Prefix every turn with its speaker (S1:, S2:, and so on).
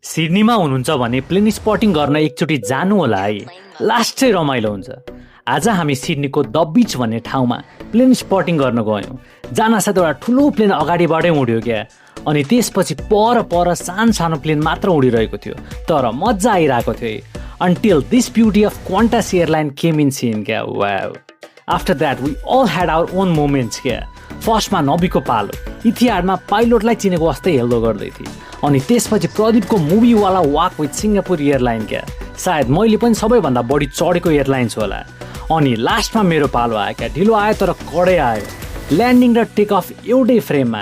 S1: सिडनीमा हुनुहुन्छ भने plain spotting गर्न एकचोटि जानु होला है। लास्ट चाहिँ रमाइलो हुन्छ। आज हामी सिडनीको द बिच भन्ने ठाउँमा प्लेन स्पटिङ गर्न गयौँ। जानासाथ एउटा ठुलो प्लेन अगाडिबाटै उड्यो क्या। अनि त्यसपछि पर सानो प्लेन मात्र उडिरहेको थियो, तर मजा आइरहेको थियो है। Until this beauty of Qantas airline came in scene क्या। Wow. After that we all had our own moments क्या। फर्स्टमा नबीको पालो इतिहाडमा पाइलटलाई चिनेको जस्तै हेल्दो गर्दै थिए। अनि त्यसपछि प्रदीपको मुभीवाला वाक विथ सिङ्गापुर एयरलाइन क्या। सायद मैले पनि सबैभन्दा बढी चढेको एयरलाइन्स होला। अनि लास्टमा मेरो पालो आयो क्या। ढिलो आयो तर कडै आयो। ल्यान्डिङ र टेक अफ एउटै फ्रेममा।